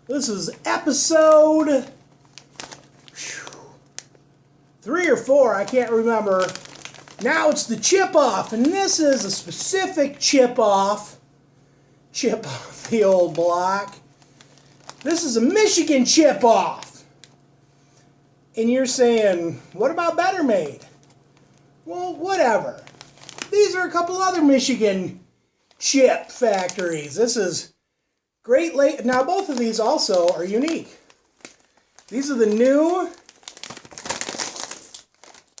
This is episode 3 or 4, I can't remember. Now it's the chip off, and this is a specific chip off the old block. This is a Michigan chip off. And you're saying, what about Better Made? Well, whatever. These are a couple other Michigan chip factories. This is Great Lake. Now, both of these also are unique. These are the new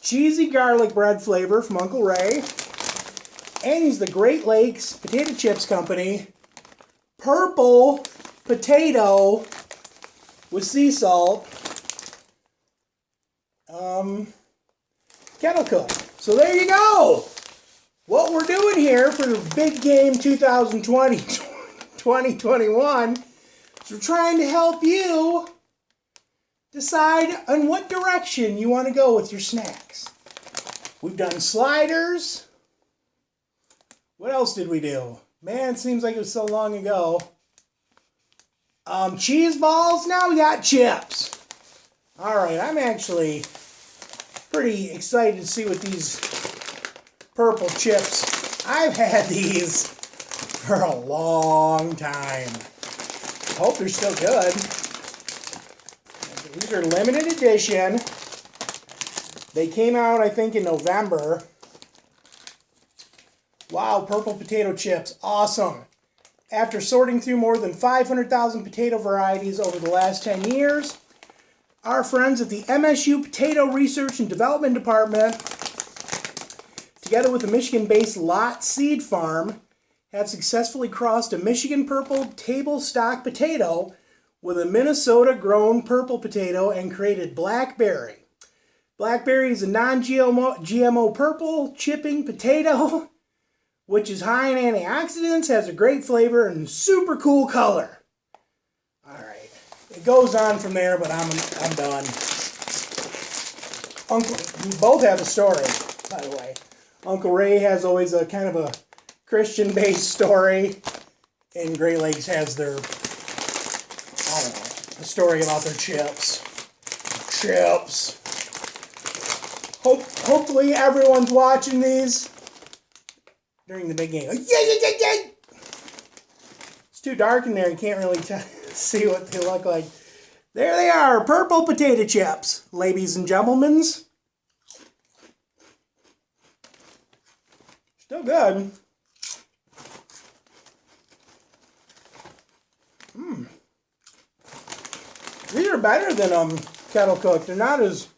cheesy garlic bread flavor from Uncle Ray. And he's the Great Lakes Potato Chips Company. Purple potato with sea salt. Kettle cook. So there you go. What we're doing here for the big game 2021 is we're trying to help you decide on what direction you want to go with your snacks. We've done sliders. What else did we do? Man, it seems like it was so long ago. Cheese balls. Now we got chips. All right, I'm actually pretty excited to see what these purple chips. I've had these for a long time. Hope they're still good. These are limited edition. They came out, I think, in November. Wow, purple potato chips. Awesome. After sorting through more than 500,000 potato varieties over the last 10 years, our friends at the MSU Potato Research and Development Department, together with the Michigan-based Lot Seed Farm, have successfully crossed a Michigan purple table stock potato with a Minnesota-grown purple potato and created Blackberry. Blackberry is a non-GMO purple chipping potato, which is high in antioxidants, has a great flavor, and super cool color. All right, it goes on from there, but I'm done. We both have a story, by the way. Uncle Ray has always a kind of a Christian-based story, and Great Lakes has their, I don't know, a story about their chips. Chips. Hopefully everyone's watching these during the big game. Yeah. It's too dark in there. You can't really see what they look like. There they are, purple potato chips, ladies and gentlemen. Still good. These are better than kettle cooked. They're not as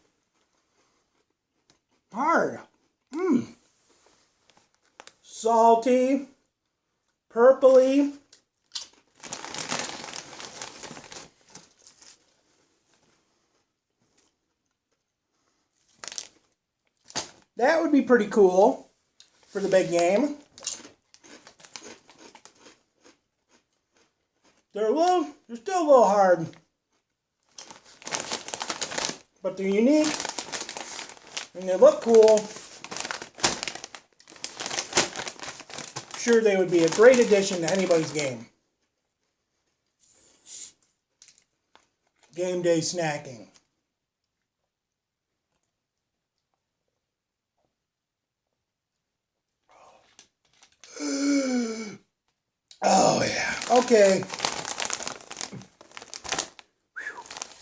hard. Salty, purpley. That would be pretty cool for the big game. They're still a little hard, but they're unique and they look cool. Sure, they would be a great addition to anybody's game. Game day snacking. Oh yeah. Okay.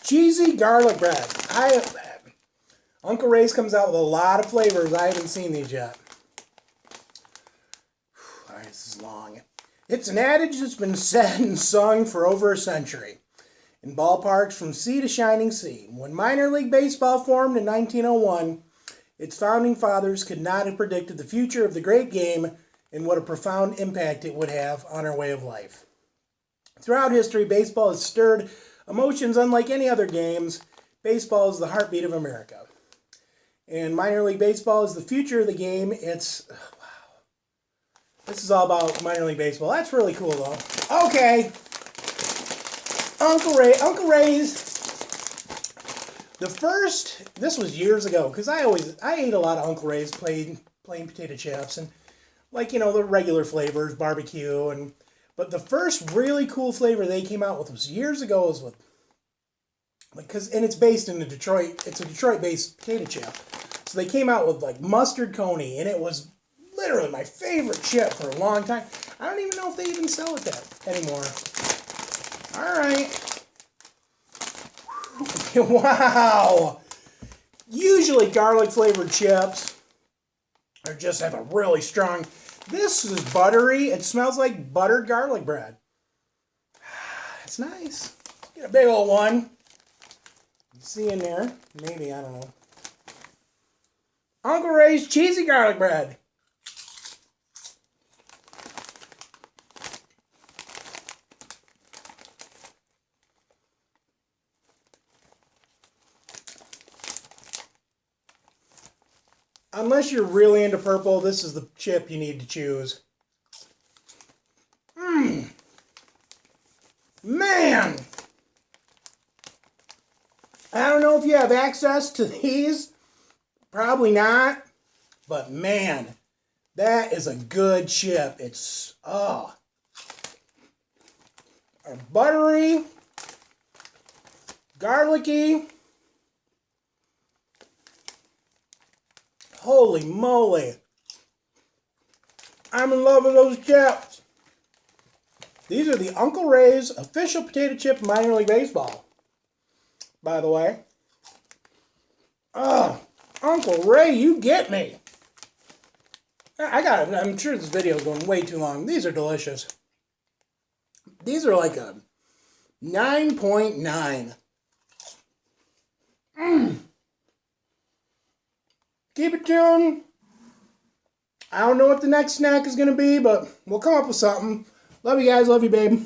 Cheesy garlic bread. Uncle Ray's comes out with a lot of flavors. I haven't seen these yet. All right, this is long. It's an adage that's been said and sung for over a century in ballparks from sea to shining sea. When minor league baseball formed in 1901, its founding fathers could not have predicted the future of the great game and what a profound impact it would have on our way of life. Throughout history, baseball has stirred emotions unlike any other games. Baseball is the heartbeat of America. And minor league baseball is the future of the game. Wow. This is all about minor league baseball. That's really cool, though. Okay. Uncle Ray's. This was years ago, because I ate a lot of Uncle Ray's plain potato chips, and the regular flavors, barbecue, But the first really cool flavor they came out with was years ago. Was with, and it's based in Detroit. It's a Detroit-based potato chip. So they came out with like mustard coney, and it was literally my favorite chip for a long time. I don't even know if they even sell it that anymore. All right. Wow. Usually garlic flavored chips or just have a really strong. This is buttery. It smells like buttered garlic bread. It's nice. Get a big old one. See in there? Maybe, I don't know. Uncle Ray's cheesy garlic bread. Unless you're really into purple, this is the chip you need to choose. Man! I don't know if you have access to these. Probably not. But man, that is a good chip. It's, buttery, garlicky. Holy moly. I'm in love with those chips. These are the Uncle Ray's official potato chip minor league baseball. By the way. Uncle Ray, you get me. I'm sure this video is going way too long. These are delicious. These are like a 9.9. Keep it tuned. I don't know what the next snack is going to be, but we'll come up with something. Love you guys. Love you, babe.